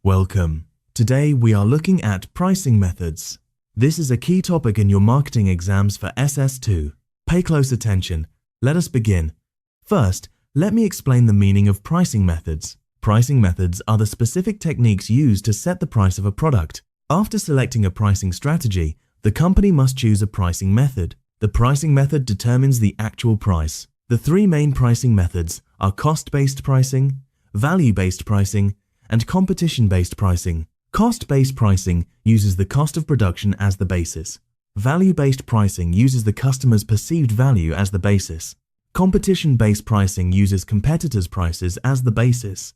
Welcome. Today we are looking at pricing methods. This is a key topic in your marketing exams for SS2. Pay close attention. Let us begin. First, let me explain the meaning of pricing methods. Pricing methods are the specific techniques used to set the price of a product. After selecting a pricing strategy, the company must choose a pricing method. The pricing method determines the actual price. The three main pricing methods are cost-based pricing, value-based pricing, and competition-based pricing. Cost-based pricing uses the cost of production as the basis. Value-based pricing uses the customer's perceived value as the basis. Competition-based pricing uses competitors' prices as the basis.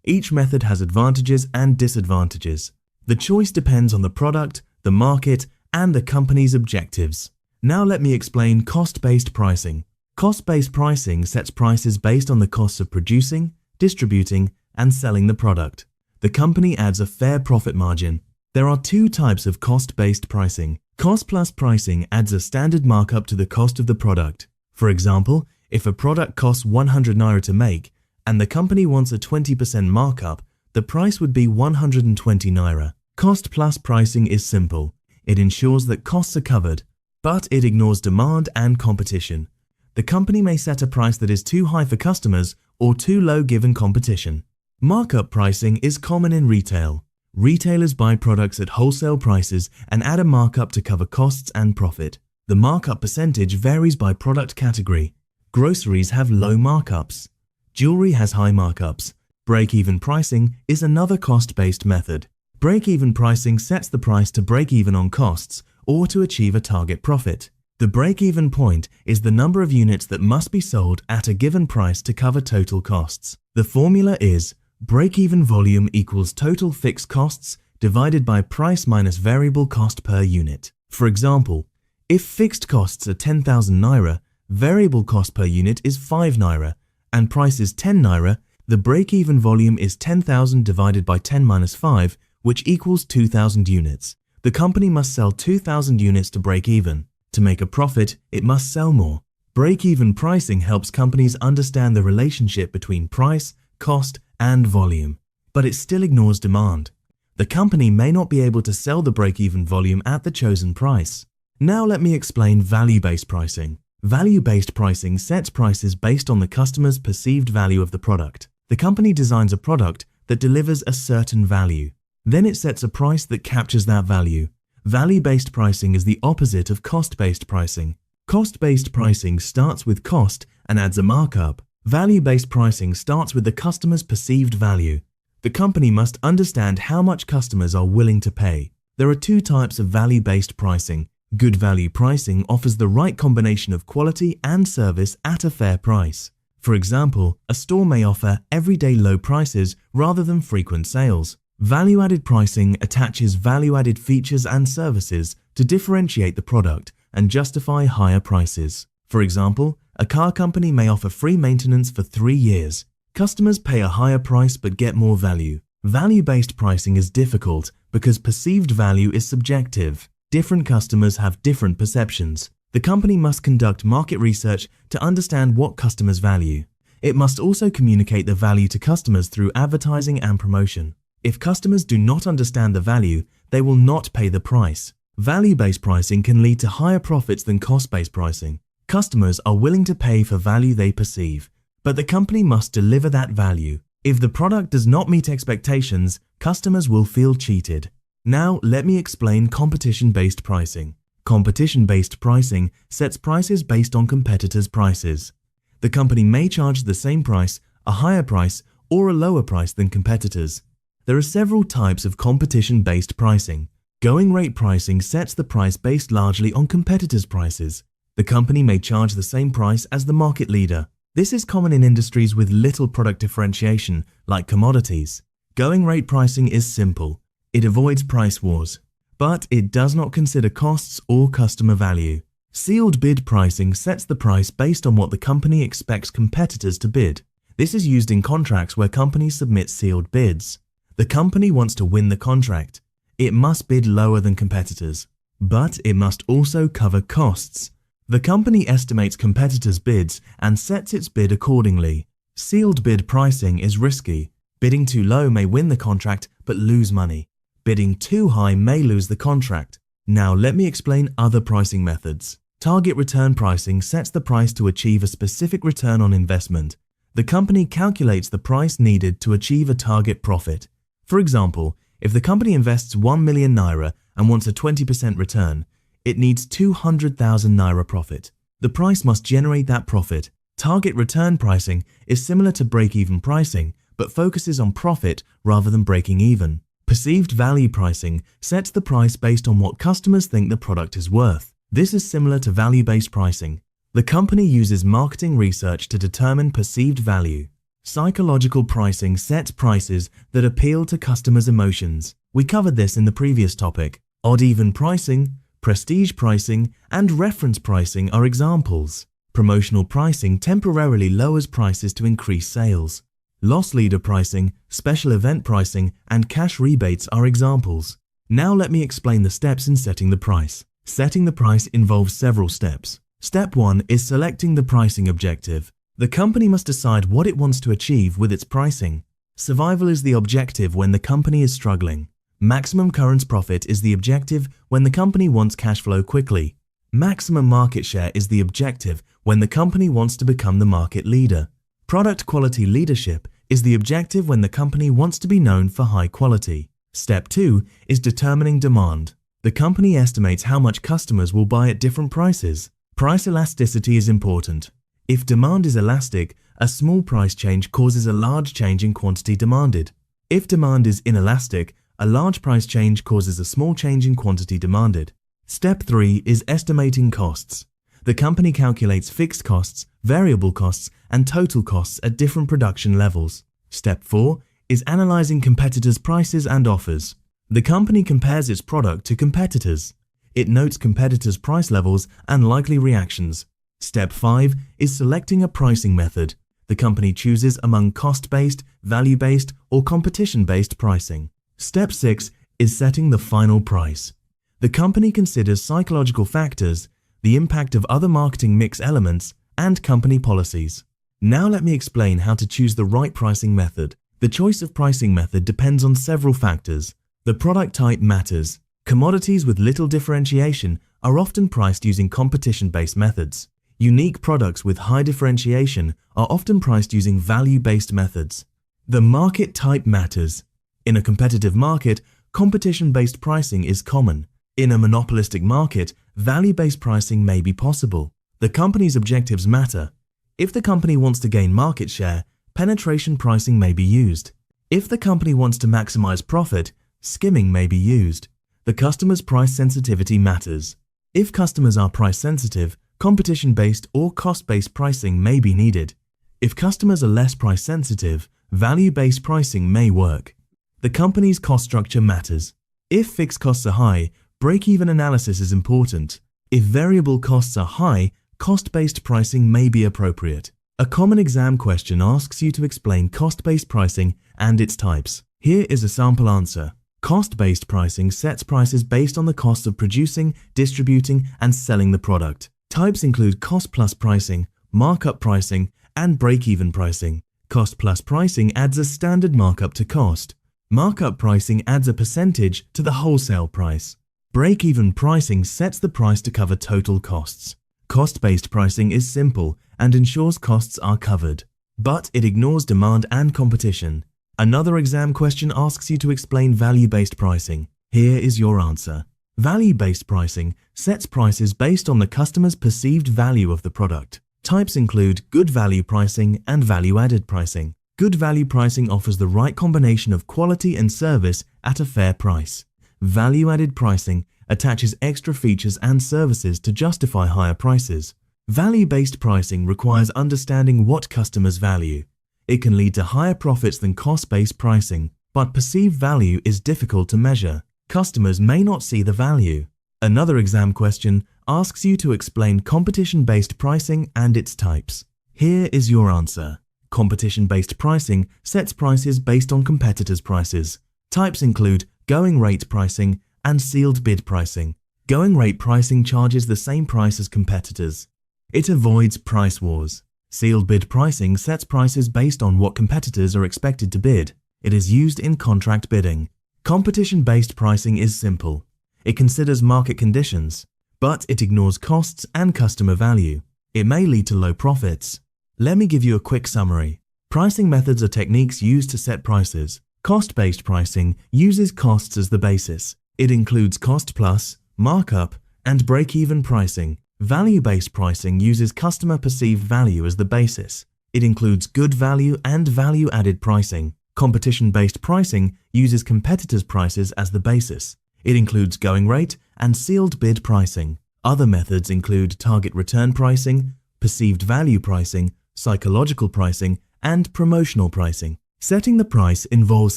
Each method has advantages and disadvantages. The choice depends on the product, the market, and the company's objectives. Now let me explain cost-based pricing. Cost-based pricing sets prices based on the costs of producing, distributing, and selling the product. The company adds a fair profit margin. There are two types of cost-based pricing. Cost-plus pricing adds a standard markup to the cost of the product. For example, if a product costs 100 naira to make and the company wants a 20% markup, the price would be 120 naira. Cost-plus pricing is simple. It ensures that costs are covered, but it ignores demand and competition. The company may set a price that is too high for customers or too low given competition. Markup pricing is common in retail. Retailers buy products at wholesale prices and add a markup to cover costs and profit. The markup percentage varies by product category. Groceries have low markups. Jewelry has high markups. Break-even pricing is another cost-based method. Break-even pricing sets the price to break even on costs or to achieve a target profit. The break-even point is the number of units that must be sold at a given price to cover total costs. The formula is break-even volume equals total fixed costs divided by price minus variable cost per unit. For example, if fixed costs are 10,000 naira, variable cost per unit is 5 naira, and price is 10 naira, the break-even volume is 10,000 divided by 10 minus 5, which equals 2,000 units. The company must sell 2,000 units to break even. To make a profit, it must sell more. Break-even pricing helps companies understand the relationship between price, cost, and volume, but it still ignores demand. The company may not be able to sell the break-even volume at the chosen price. Now let me explain value-based pricing. Value-based pricing sets prices based on the customer's perceived value of the product. The company designs a product that delivers a certain value. Then it sets a price that captures that value. Value-based pricing is the opposite of cost-based pricing. Cost-based pricing starts with cost and adds a markup. Value-based pricing starts with the customer's perceived value. The company must understand how much customers are willing to pay. There are two types of value-based pricing. Good value pricing offers the right combination of quality and service at a fair price. For example, a store may offer everyday low prices rather than frequent sales. Value-added pricing attaches value-added features and services to differentiate the product and justify higher prices. For example, a car company may offer free maintenance for 3 years. Customers pay a higher price but get more value. Value-based pricing is difficult because perceived value is subjective. Different customers have different perceptions. The company must conduct market research to understand what customers value. It must also communicate the value to customers through advertising and promotion. If customers do not understand the value, they will not pay the price. Value-based pricing can lead to higher profits than cost-based pricing. Customers are willing to pay for value they perceive, but the company must deliver that value. If the product does not meet expectations, customers will feel cheated. Now let me explain competition-based pricing. Competition-based pricing sets prices based on competitors' prices. The company may charge the same price, a higher price, or a lower price than competitors. There are several types of competition-based pricing. Going rate pricing sets the price based largely on competitors' prices. The company may charge the same price as the market leader. This is common in industries with little product differentiation, like commodities. Going rate pricing is simple. It avoids price wars, but it does not consider costs or customer value. Sealed bid pricing sets the price based on what the company expects competitors to bid. This is used in contracts where companies submit sealed bids. The company wants to win the contract. It must bid lower than competitors, but it must also cover costs. The company estimates competitors' bids and sets its bid accordingly. Sealed bid pricing is risky. Bidding too low may win the contract but lose money. Bidding too high may lose the contract. Now let me explain other pricing methods. Target return pricing sets the price to achieve a specific return on investment. The company calculates the price needed to achieve a target profit. For example, if the company invests 1 million naira and wants a 20% return, it needs 200,000 naira profit. The price must generate that profit. Target return pricing is similar to break-even pricing, but focuses on profit rather than breaking even. Perceived value pricing sets the price based on what customers think the product is worth. This is similar to value-based pricing. The company uses marketing research to determine perceived value. Psychological pricing sets prices that appeal to customers' emotions. We covered this in the previous topic. Odd-even pricing, prestige pricing, and reference pricing are examples. Promotional pricing temporarily lowers prices to increase sales. Loss leader pricing, special event pricing, and cash rebates are examples. Now let me explain the steps in setting the price. Setting the price involves several steps. Step 1 is selecting the pricing objective. The company must decide what it wants to achieve with its pricing. Survival is the objective when the company is struggling. Maximum current profit is the objective when the company wants cash flow quickly. Maximum market share is the objective when the company wants to become the market leader. Product quality leadership is the objective when the company wants to be known for high quality. Step 2 is determining demand. The company estimates how much customers will buy at different prices. Price elasticity is important. If demand is elastic, a small price change causes a large change in quantity demanded. If demand is inelastic, a large price change causes a small change in quantity demanded. Step 3 is estimating costs. The company calculates fixed costs, variable costs, and total costs at different production levels. Step 4 is analyzing competitors' prices and offers. The company compares its product to competitors. It notes competitors' price levels and likely reactions. Step 5 is selecting a pricing method. The company chooses among cost-based, value-based, or competition-based pricing. Step 6 is setting the final price. The company considers psychological factors, the impact of other marketing mix elements, and company policies. Now let me explain how to choose the right pricing method. The choice of pricing method depends on several factors. The product type matters. Commodities with little differentiation are often priced using competition-based methods. Unique products with high differentiation are often priced using value-based methods. The market type matters. In a competitive market, competition-based pricing is common. In a monopolistic market, value-based pricing may be possible. The company's objectives matter. If the company wants to gain market share, penetration pricing may be used. If the company wants to maximize profit, skimming may be used. The customer's price sensitivity matters. If customers are price sensitive, competition-based or cost-based pricing may be needed. If customers are less price sensitive, value-based pricing may work. The company's cost structure matters. If fixed costs are high, break-even analysis is important. If variable costs are high, cost-based pricing may be appropriate. A common exam question asks you to explain cost-based pricing and its types. Here is a sample answer. Cost-based pricing sets prices based on the costs of producing, distributing, and selling the product. Types include cost-plus pricing, markup pricing, and break-even pricing. Cost-plus pricing adds a standard markup to cost. Markup pricing adds a percentage to the wholesale price. Break-even pricing sets the price to cover total costs. Cost-based pricing is simple and ensures costs are covered, but it ignores demand and competition. Another exam question asks you to explain value-based pricing. Here is your answer. Value-based pricing sets prices based on the customer's perceived value of the product. Types include good value pricing and value-added pricing. Good value pricing offers the right combination of quality and service at a fair price. Value-added pricing attaches extra features and services to justify higher prices. Value-based pricing requires understanding what customers value. It can lead to higher profits than cost-based pricing, but perceived value is difficult to measure. Customers may not see the value. Another exam question asks you to explain competition-based pricing and its types. Here is your answer. Competition-based pricing sets prices based on competitors' prices. Types include going rate pricing and sealed bid pricing. Going rate pricing charges the same price as competitors. It avoids price wars. Sealed bid pricing sets prices based on what competitors are expected to bid. It is used in contract bidding. Competition-based pricing is simple. It considers market conditions, but it ignores costs and customer value. It may lead to low profits. Let me give you a quick summary. Pricing methods are techniques used to set prices. Cost-based pricing uses costs as the basis. It includes cost plus, markup, and break-even pricing. Value-based pricing uses customer perceived value as the basis. It includes good value and value-added pricing. Competition-based pricing uses competitors' prices as the basis. It includes going rate and sealed bid pricing. Other methods include target return pricing, perceived value pricing, psychological pricing, and promotional pricing. Setting the price involves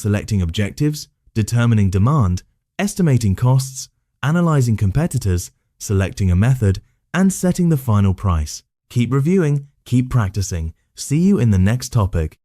selecting objectives, determining demand, estimating costs, analyzing competitors, selecting a method, and setting the final price. Keep reviewing, keep practicing. See you in the next topic.